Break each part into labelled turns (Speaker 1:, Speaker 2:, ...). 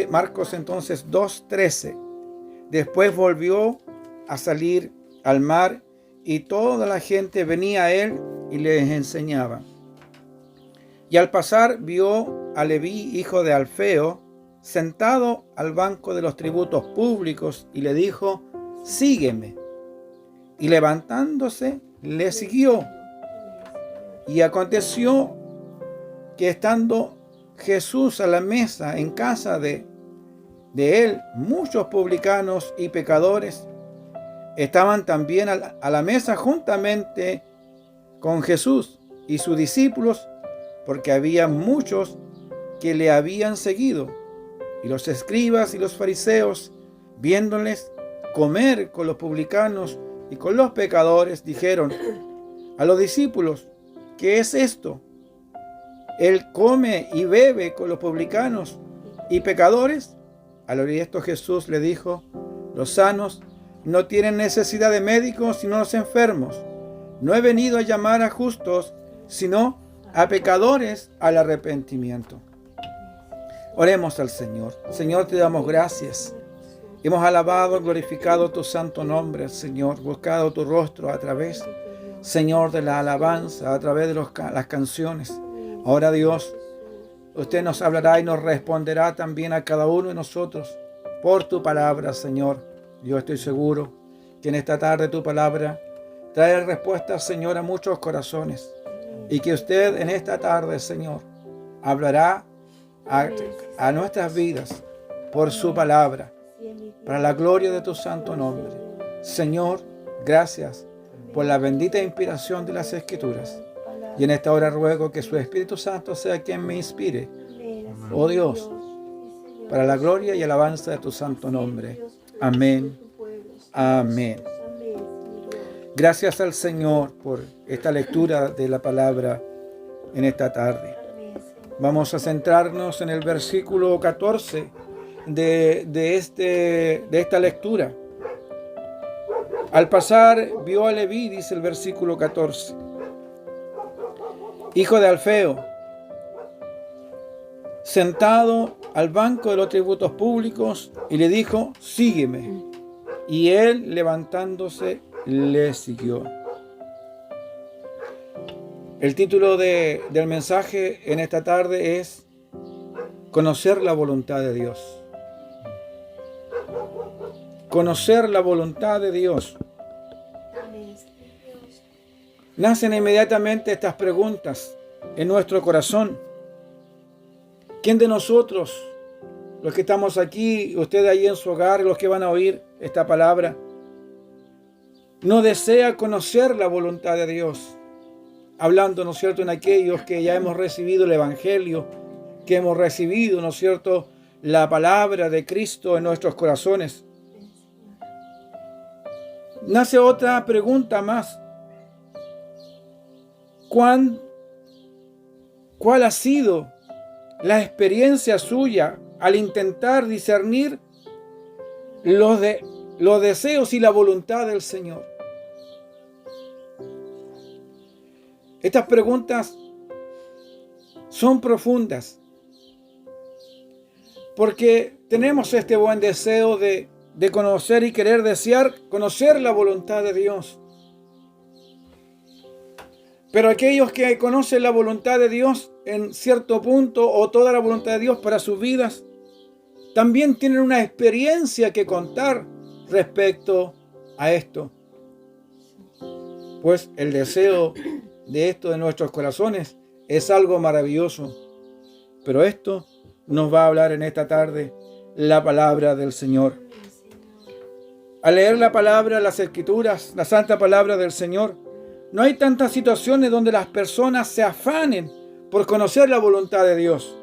Speaker 1: Marcos entonces 2:13. Después volvió a salir al mar y toda la gente venía a él y les enseñaba. Y al pasar vio a Leví, hijo de Alfeo, sentado al banco de los tributos públicos y le dijo: sígueme. Y levantándose le siguió. Y aconteció que estando Jesús a la mesa en casa de él, muchos publicanos y pecadores estaban también a la mesa juntamente con Jesús y sus discípulos, porque había muchos que le habían seguido. Y los escribas y los fariseos, viéndoles comer con los publicanos y con los pecadores, dijeron a los discípulos: ¿qué es esto? Él come y bebe con los publicanos y pecadores. Al oír esto, Jesús le dijo: los sanos no tienen necesidad de médicos, sino los enfermos. No he venido a llamar a justos, sino a pecadores al arrepentimiento. Oremos al Señor. Señor, te damos gracias. Hemos alabado, glorificado tu santo nombre, Señor, buscado tu rostro a través, Señor, de la alabanza, a través de las canciones. Ahora, Dios, usted nos hablará y nos responderá también a cada uno de nosotros por tu palabra, Señor. Yo estoy seguro que en esta tarde tu palabra trae respuestas, Señor, a muchos corazones. Y que usted en esta tarde, Señor, hablará a nuestras vidas por su palabra, para la gloria de tu santo nombre. Señor, gracias por la bendita inspiración de las Escrituras. Y en esta hora ruego que su Espíritu Santo sea quien me inspire, oh Dios, para la gloria y alabanza de tu santo nombre. Amén. Amén. Gracias al Señor por esta lectura de la palabra en esta tarde. Vamos a centrarnos en el versículo 14 de esta lectura. Al pasar vio a Leví, dice el versículo 14, hijo de Alfeo, sentado al banco de los tributos públicos, y le dijo: sígueme. Y él, levantándose, le siguió. El título del mensaje en esta tarde es Conocer la voluntad de Dios. Conocer la voluntad de Dios. Nacen inmediatamente estas preguntas en nuestro corazón. ¿Quién de nosotros, los que estamos aquí, usted ahí en su hogar, los que van a oír esta palabra, no desea conocer la voluntad de Dios? Hablando, ¿no es cierto?, en aquellos que ya hemos recibido el Evangelio, que hemos recibido, ¿no es cierto?, la palabra de Cristo en nuestros corazones. Nace otra pregunta más. ¿Cuál ha sido la experiencia suya al intentar discernir los deseos y la voluntad del Señor? Estas preguntas son profundas porque tenemos este buen deseo de conocer y querer desear conocer la voluntad de Dios. Pero aquellos que conocen la voluntad de Dios en cierto punto, o toda la voluntad de Dios para sus vidas, también tienen una experiencia que contar respecto a esto. Pues el deseo de esto de nuestros corazones es algo maravilloso. Pero esto nos va a hablar en esta tarde la palabra del Señor. Al leer la palabra, las Escrituras, la santa palabra del Señor, no hay tantas situaciones donde las personas se afanen por conocer la voluntad de Dios.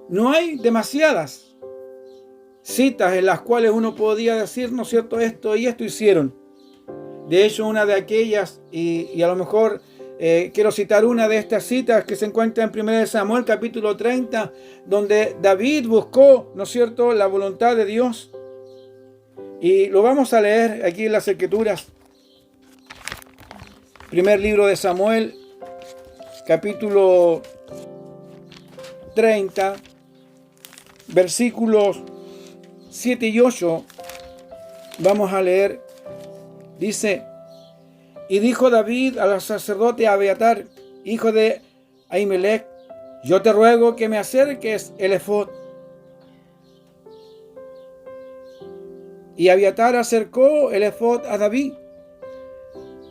Speaker 1: No hay demasiadas citas en las cuales uno podía decir, ¿no es cierto?, esto y esto hicieron. De hecho, una de aquellas, y a lo mejor quiero citar una de estas citas que se encuentra en 1 Samuel capítulo 30, donde David buscó, ¿no es cierto?, la voluntad de Dios. Y lo vamos a leer aquí en las Escrituras. Primer libro de Samuel, capítulo 30, versículos 7 y 8, vamos a leer. Dice: y dijo David al sacerdote Abiatar, hijo de Ahimelech: yo te ruego que me acerques el efod. Y Abiatar acercó el efod a David.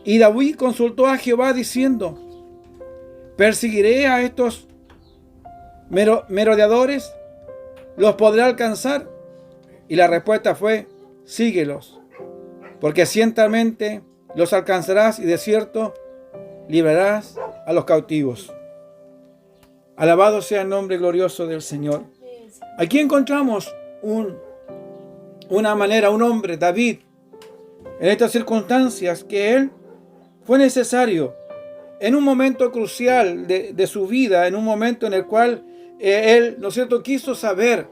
Speaker 1: Y David consultó a Jehová diciendo: ¿perseguiré a estos merodeadores? ¿Los podré alcanzar? Y la respuesta fue: síguelos, porque ciertamente los alcanzarás y de cierto librarás a los cautivos. Alabado sea el nombre glorioso del Señor. Aquí encontramos un hombre, David, en estas circunstancias, que él fue necesario en un momento crucial de su vida, en un momento en el cual él, ¿no es cierto?, quiso saber.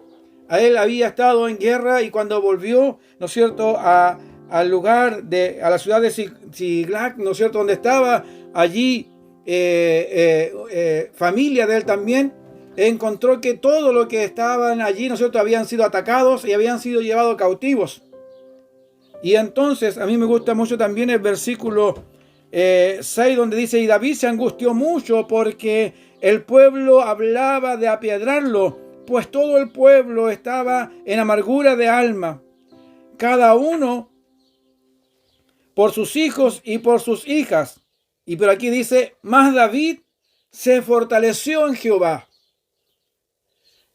Speaker 1: A él había estado en guerra, y cuando volvió, ¿no es cierto?, al lugar, a la ciudad de Siglag, ¿no es cierto?, donde estaba allí familia de él también, encontró que todo lo que estaban allí, ¿no es cierto?, habían sido atacados y habían sido llevados cautivos. Y entonces a mí me gusta mucho también el versículo 6, donde dice: y David se angustió mucho porque el pueblo hablaba de apiedrarlo, pues todo el pueblo estaba en amargura de alma, cada uno por sus hijos y por sus hijas. Y por aquí dice: mas David se fortaleció en Jehová.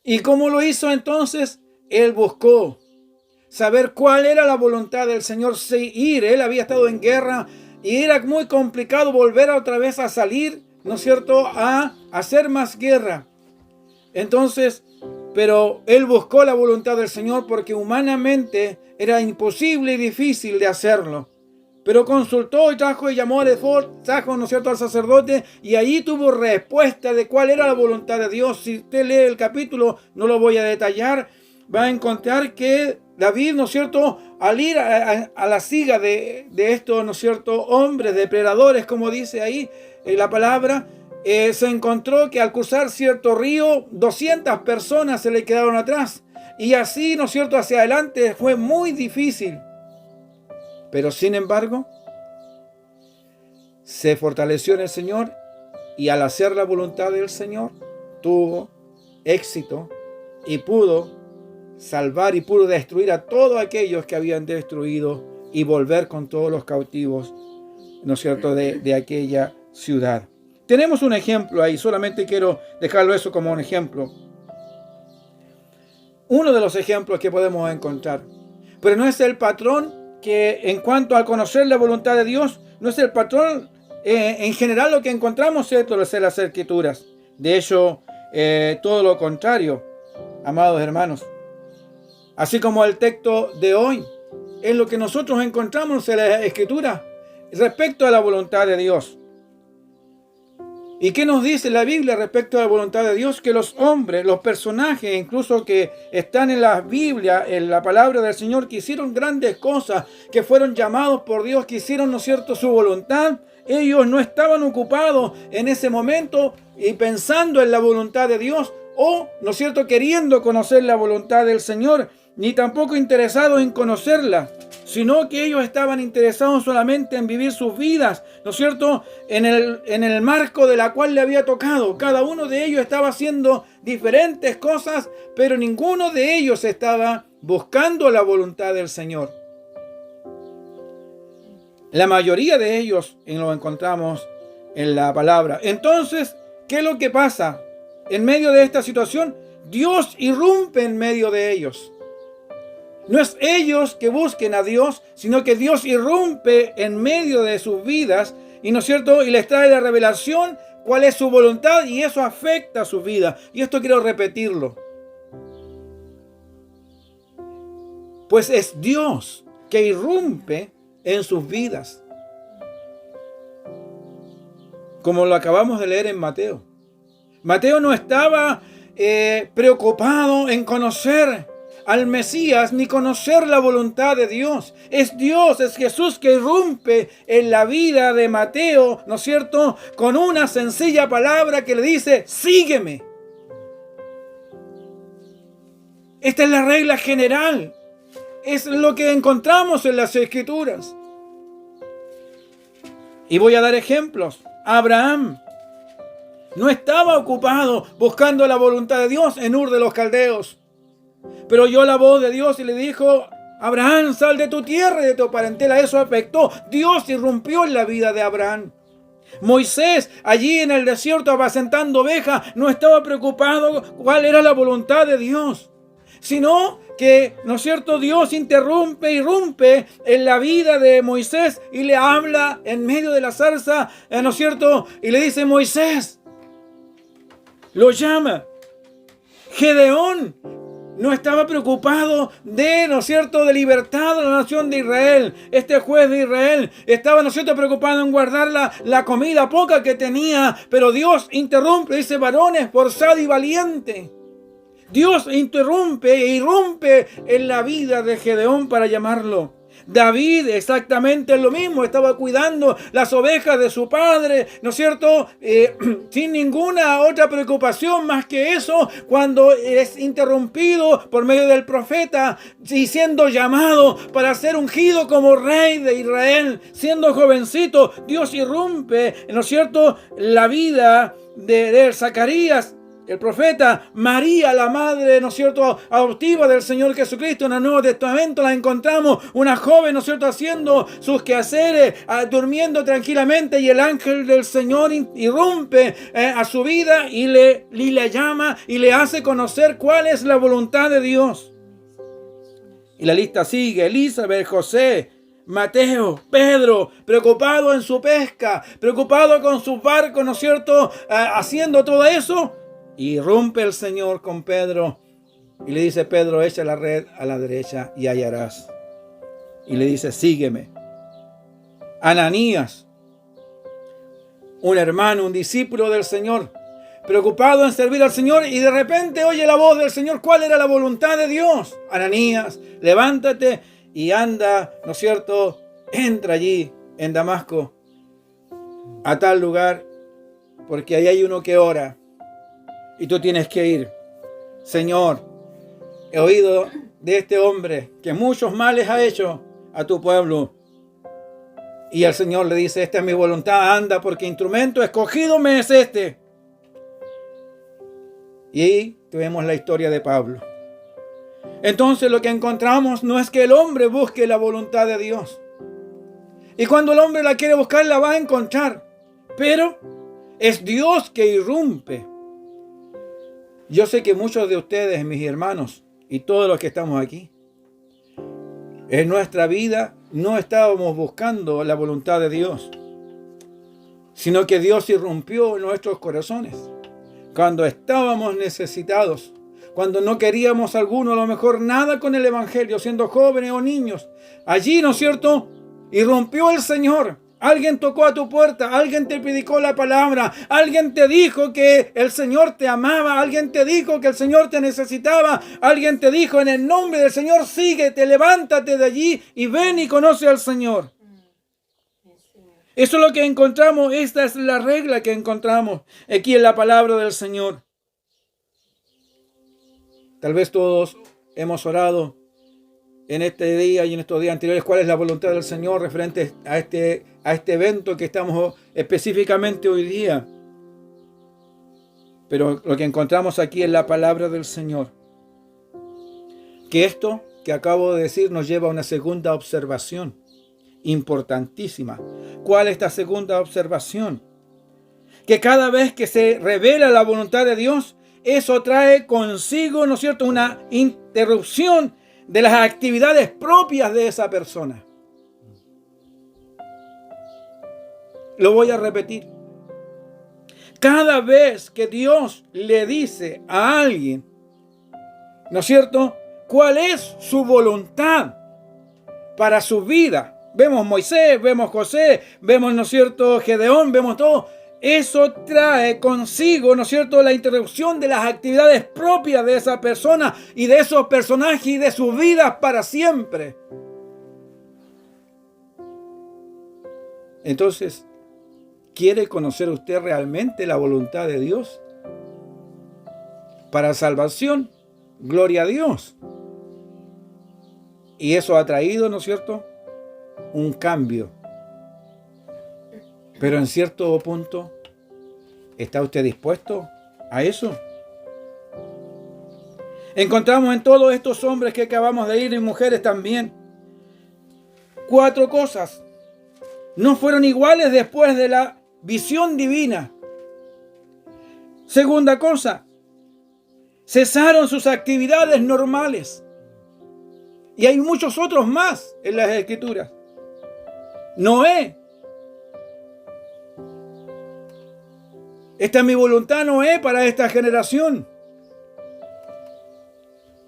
Speaker 1: ¿Y cómo lo hizo entonces? Él buscó saber cuál era la voluntad del Señor. Él había estado en guerra y era muy complicado volver otra vez a salir, ¿no es cierto?, a hacer más guerra. Entonces, pero él buscó la voluntad del Señor, porque humanamente era imposible y difícil de hacerlo. Pero consultó y trajo y llamó al efod, trajo, ¿no es cierto?, al sacerdote, y allí tuvo respuesta de cuál era la voluntad de Dios. Si usted lee el capítulo, no lo voy a detallar, va a encontrar que David, ¿no es cierto?, al ir a la siga de estos, ¿no es cierto?, hombres, depredadores, como dice ahí la palabra, se encontró que al cruzar cierto río, 200 personas se le quedaron atrás. Y así, ¿no es cierto?, hacia adelante fue muy difícil. Pero sin embargo, se fortaleció en el Señor, y al hacer la voluntad del Señor, tuvo éxito y pudo salvar y pudo destruir a todos aquellos que habían destruido y volver con todos los cautivos, ¿no es cierto?, de aquella ciudad. Tenemos un ejemplo ahí, solamente quiero dejarlo eso como un ejemplo. Uno de los ejemplos que podemos encontrar. Pero no es el patrón que, en cuanto a conocer la voluntad de Dios, no es el patrón en general lo que encontramos en las Escrituras. De hecho, todo lo contrario, amados hermanos. Así como el texto de hoy es lo que nosotros encontramos en la Escritura respecto a la voluntad de Dios. ¿Y qué nos dice la Biblia respecto a la voluntad de Dios? Que los hombres, los personajes, incluso que están en la Biblia, en la palabra del Señor, que hicieron grandes cosas, que fueron llamados por Dios, que hicieron, ¿no es cierto?, su voluntad. Ellos no estaban ocupados en ese momento y pensando en la voluntad de Dios, o, ¿no es cierto?, queriendo conocer la voluntad del Señor, ni tampoco interesados en conocerla, sino que ellos estaban interesados solamente en vivir sus vidas, ¿no es cierto?, en el marco de la cual le había tocado. Cada uno de ellos estaba haciendo diferentes cosas, pero ninguno de ellos estaba buscando la voluntad del Señor. La mayoría de ellos lo encontramos en la palabra. Entonces, ¿qué es lo que pasa? En medio de esta situación, Dios irrumpe en medio de ellos. No es ellos que busquen a Dios, sino que Dios irrumpe en medio de sus vidas, y, ¿no es cierto?, y les trae la revelación cuál es su voluntad, y eso afecta a su vida. Y esto quiero repetirlo. Pues es Dios que irrumpe en sus vidas. Como lo acabamos de leer en Mateo. Mateo no estaba preocupado en conocer al Mesías ni conocer la voluntad de Dios. Es Dios, es Jesús que irrumpe en la vida de Mateo, ¿no es cierto?, con una sencilla palabra que le dice: sígueme. Esta es la regla general. Es lo que encontramos en las Escrituras. Y voy a dar ejemplos. Abraham no estaba ocupado buscando la voluntad de Dios en Ur de los Caldeos, pero oyó la voz de Dios y le dijo: Abraham, sal de tu tierra y de tu parentela. Eso afectó. Dios irrumpió en la vida de Abraham. Moisés, allí en el desierto apacentando ovejas, no estaba preocupado cuál era la voluntad de Dios, sino que, ¿no es cierto?, Dios irrumpe en la vida de Moisés y le habla en medio de la zarza, ¿no es cierto?, y le dice: Moisés, lo llama. Gedeón no estaba preocupado de, ¿no es cierto?, de libertad de la nación de Israel. Este juez de Israel estaba, ¿no es cierto?, preocupado en guardar la comida poca que tenía, pero Dios interrumpe, dice: varón esforzado y valiente. Dios interrumpe e irrumpe en la vida de Gedeón para llamarlo. David exactamente lo mismo, estaba cuidando las ovejas de su padre, ¿no es cierto?, sin ninguna otra preocupación más que eso, cuando es interrumpido por medio del profeta y siendo llamado para ser ungido como rey de Israel, siendo jovencito, Dios irrumpe, ¿no es cierto?, la vida de Zacarías, el profeta. María, la madre, ¿no es cierto?, adoptiva del Señor Jesucristo. En el Nuevo Testamento la encontramos, una joven, ¿no es cierto?, haciendo sus quehaceres, durmiendo tranquilamente, y el ángel del Señor irrumpe a su vida y le llama y le hace conocer cuál es la voluntad de Dios. Y la lista sigue: Elizabeth, José, Mateo, Pedro, preocupado en su pesca, preocupado con sus barcos, ¿no es cierto?, haciendo todo eso. Y irrumpe el Señor con Pedro y le dice: Pedro, echa la red a la derecha y hallarás. Y le dice: sígueme. Ananías, un hermano, un discípulo del Señor, preocupado en servir al Señor, y de repente oye la voz del Señor. ¿Cuál era la voluntad de Dios? Ananías, levántate y anda, ¿no es cierto?, entra allí en Damasco, a tal lugar, porque ahí hay uno que ora y tú tienes que ir. Señor, he oído de este hombre que muchos males ha hecho a tu pueblo. Y el Señor le dice: esta es mi voluntad, anda, porque instrumento escogido me es este. Y ahí tuvimos la historia de Pablo. Entonces lo que encontramos no es que el hombre busque la voluntad de Dios. Y cuando el hombre la quiere buscar, la va a encontrar. Pero es Dios que irrumpe. Yo sé que muchos de ustedes, mis hermanos, y todos los que estamos aquí, en nuestra vida no estábamos buscando la voluntad de Dios, sino que Dios irrumpió en nuestros corazones cuando estábamos necesitados, cuando no queríamos alguno, a lo mejor nada con el Evangelio, siendo jóvenes o niños. Allí, ¿no es cierto?, irrumpió el Señor. Alguien tocó a tu puerta, alguien te predicó la palabra, alguien te dijo que el Señor te amaba, alguien te dijo que el Señor te necesitaba, alguien te dijo: en el nombre del Señor síguete, levántate de allí y ven y conoce al Señor. Eso es lo que encontramos, esta es la regla que encontramos aquí en la palabra del Señor. Tal vez todos hemos orado en este día y en estos días anteriores cuál es la voluntad del Señor referente a este evento que estamos específicamente hoy día. Pero lo que encontramos aquí es la palabra del Señor. Que esto que acabo de decir nos lleva a una segunda observación importantísima. ¿Cuál es esta segunda observación? Que cada vez que se revela la voluntad de Dios, eso trae consigo, ¿no es cierto?, una interrupción de las actividades propias de esa persona. Lo voy a repetir. Cada vez que Dios le dice a alguien, ¿no es cierto?, cuál es su voluntad para su vida. Vemos Moisés, vemos José, vemos, ¿no es cierto?, Gedeón, vemos todo. Eso trae consigo, ¿no es cierto?, la interrupción de las actividades propias de esa persona y de esos personajes y de sus vidas para siempre. Entonces, ¿quiere conocer usted realmente la voluntad de Dios para salvación? Gloria a Dios. Y eso ha traído, ¿no es cierto?, un cambio. Pero en cierto punto, ¿está usted dispuesto a eso? Encontramos en todos estos hombres que acabamos de ir y mujeres también 4 cosas. No fueron iguales después de la visión divina. Segunda cosa, cesaron sus actividades normales. Y hay muchos otros más en las Escrituras. Noé. Esta es mi voluntad, Noé, para esta generación.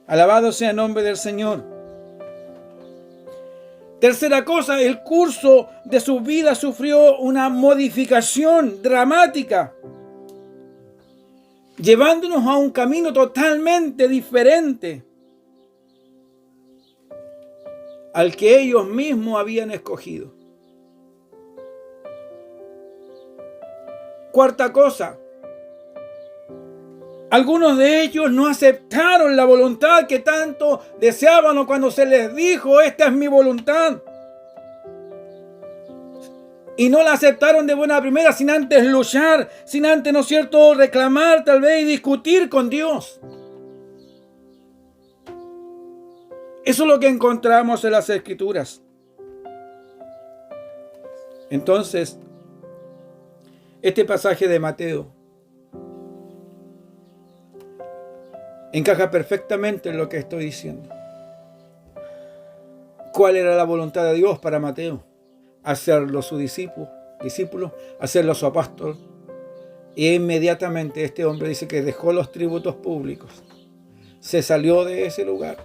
Speaker 1: Alabado sea el nombre del Señor. Tercera cosa, el curso de su vida sufrió una modificación dramática, llevándonos a un camino totalmente diferente al que ellos mismos habían escogido. Cuarta cosa, algunos de ellos no aceptaron la voluntad que tanto deseaban o cuando se les dijo, esta es mi voluntad. Y no la aceptaron de buena primera sin antes luchar, sin antes, ¿no es cierto?, reclamar tal vez y discutir con Dios. Eso es lo que encontramos en las Escrituras. Entonces, este pasaje de Mateo encaja perfectamente en lo que estoy diciendo. ¿Cuál era la voluntad de Dios para Mateo? Hacerlo su discípulo, hacerlo su apóstol. E inmediatamente este hombre dice que dejó los tributos públicos, se salió de ese lugar,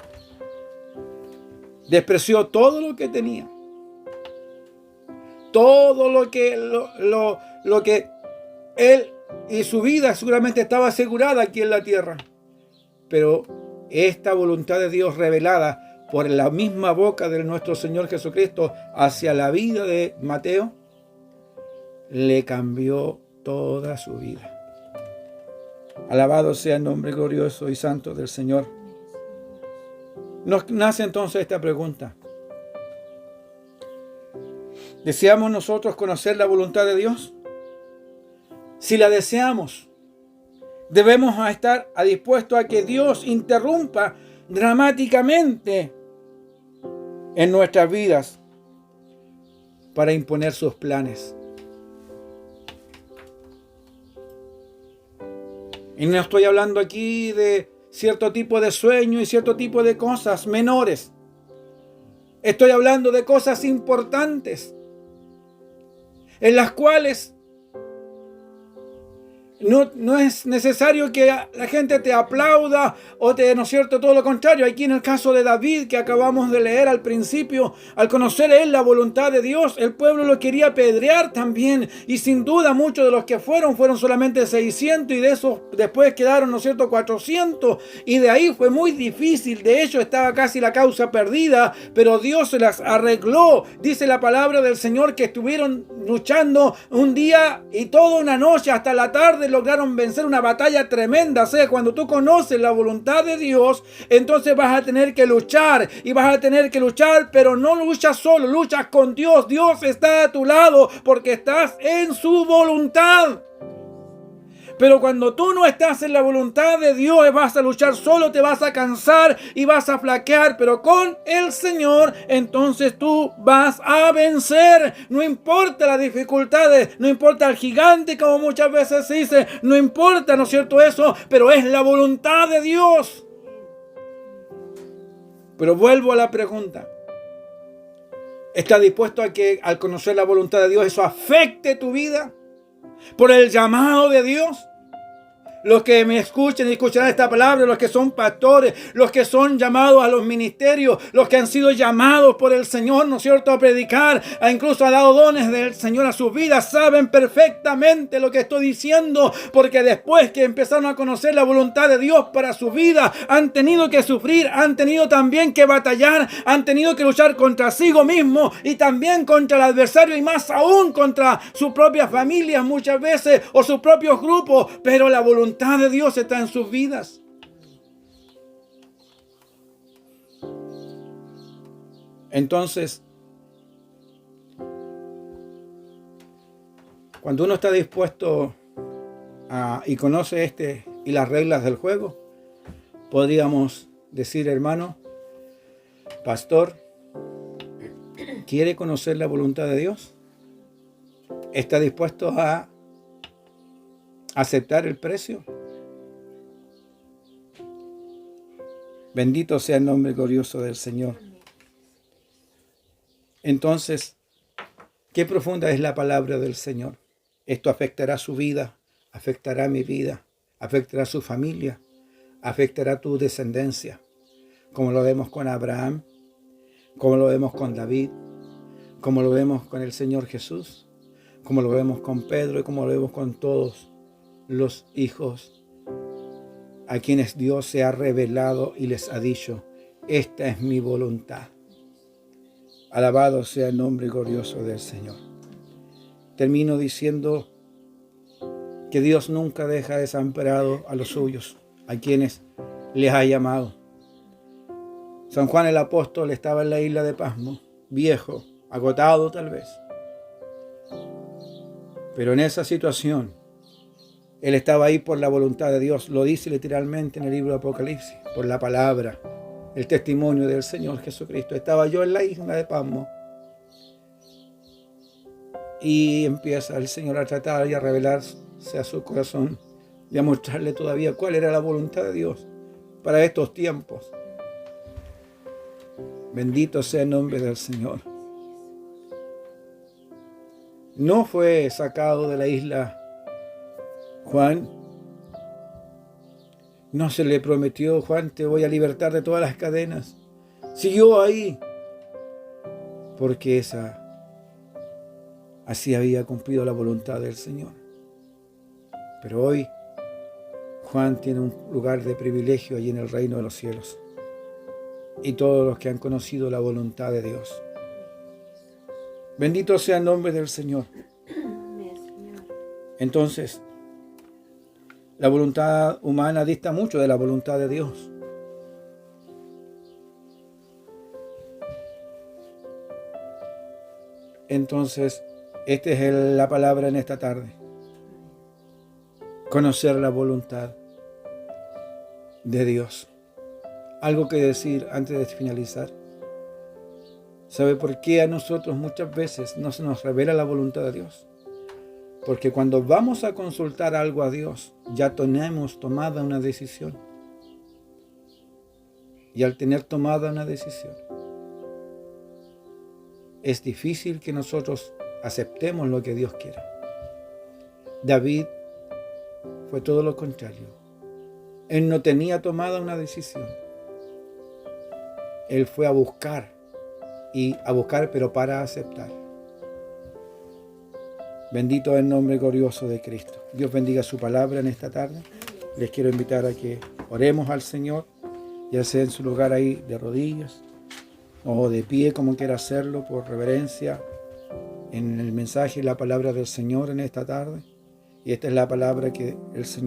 Speaker 1: despreció todo lo que tenía, todo lo que él y su vida seguramente estaba asegurada aquí en la tierra. Pero esta voluntad de Dios revelada por la misma boca de nuestro Señor Jesucristo hacia la vida de Mateo, le cambió toda su vida. Alabado sea el nombre glorioso y santo del Señor. Nos nace entonces esta pregunta. ¿Deseamos nosotros conocer la voluntad de Dios? Si la deseamos, debemos estar dispuestos a que Dios interrumpa dramáticamente en nuestras vidas para imponer sus planes. Y no estoy hablando aquí de cierto tipo de sueño y cierto tipo de cosas menores. Estoy hablando de cosas importantes en las cuales no es necesario que la gente te aplauda o ¿no es cierto?, todo lo contrario. Aquí en el caso de David que acabamos de leer al principio, al conocer él la voluntad de Dios, el pueblo lo quería apedrear también, y sin duda muchos de los que fueron solamente 600 y de esos después quedaron, ¿no es cierto?, 400, y de ahí fue muy difícil. De hecho estaba casi la causa perdida, pero Dios se las arregló. Dice la palabra del Señor que estuvieron luchando un día y toda una noche hasta la tarde lograron vencer una batalla tremenda. O sea, cuando tú conoces la voluntad de Dios, entonces vas a tener que luchar, y vas a tener que luchar, pero no luchas solo, luchas con Dios. Dios está a tu lado porque estás en su voluntad. Pero cuando tú no estás en la voluntad de Dios, vas a luchar solo, te vas a cansar y vas a flaquear. Pero con el Señor, entonces tú vas a vencer. No importa las dificultades, no importa el gigante, como muchas veces se dice, no importa, ¿no es cierto?, eso, pero es la voluntad de Dios. Pero vuelvo a la pregunta. ¿Estás dispuesto a que al conocer la voluntad de Dios eso afecte tu vida por el llamado de Dios? Los que me escuchen y escucharán esta palabra, los que son pastores, los que son llamados a los ministerios, los que han sido llamados por el Señor, ¿no es cierto?, a predicar, incluso ha dado dones del Señor a sus vidas, saben perfectamente lo que estoy diciendo, porque después que empezaron a conocer la voluntad de Dios para su vida, han tenido que sufrir, han tenido también que batallar, han tenido que luchar contra sí mismo y también contra el adversario, y más aún contra sus propias familias muchas veces o sus propios grupos, pero la voluntad de Dios está en sus vidas. Entonces, cuando uno está dispuesto y conoce y las reglas del juego, podríamos decir, hermano, pastor, ¿quiere conocer la voluntad de Dios? ¿Está dispuesto a aceptar el precio? Bendito sea el nombre glorioso del Señor. Entonces, qué profunda es la palabra del Señor. Esto afectará su vida, afectará mi vida, afectará su familia, afectará tu descendencia, como lo vemos con Abraham, como lo vemos con David, como lo vemos con el Señor Jesús, como lo vemos con Pedro y como lo vemos con todos los hijos a quienes Dios se ha revelado y les ha dicho, esta es mi voluntad. Alabado sea el nombre glorioso del Señor. Termino diciendo que Dios nunca deja desamparado a los suyos, a quienes les ha llamado. San Juan el apóstol estaba en la isla de Pasmo, viejo, agotado tal vez. Pero en esa situación, él estaba ahí por la voluntad de Dios. Lo dice literalmente en el libro de Apocalipsis, por la palabra, el testimonio del Señor Jesucristo. Estaba yo en la isla de Pasmo. Y empieza el Señor a tratar y a revelarse a su corazón y a mostrarle todavía cuál era la voluntad de Dios para estos tiempos. Bendito sea el nombre del Señor. No fue sacado de la isla Juan. No se le prometió, Juan, te voy a libertar de todas las cadenas. Siguió ahí, porque así había cumplido la voluntad del Señor. Pero hoy Juan tiene un lugar de privilegio allí en el reino de los cielos. Y todos los que han conocido la voluntad de Dios. Bendito sea el nombre del Señor. Entonces, la voluntad humana dista mucho de la voluntad de Dios. Entonces, esta es la palabra en esta tarde. Conocer la voluntad de Dios. Algo que decir antes de finalizar. ¿Sabe por qué a nosotros muchas veces no se nos revela la voluntad de Dios? Porque cuando vamos a consultar algo a Dios, ya tenemos tomada una decisión. Y al tener tomada una decisión, es difícil que nosotros aceptemos lo que Dios quiere. David fue todo lo contrario. Él no tenía tomada una decisión. Él fue a buscar pero para aceptar. Bendito es el nombre glorioso de Cristo. Dios bendiga su palabra en esta tarde. Les quiero invitar a que oremos al Señor, ya sea en su lugar ahí de rodillas o de pie, como quiera hacerlo, por reverencia en el mensaje y la palabra del Señor en esta tarde. Y esta es la palabra que el Señor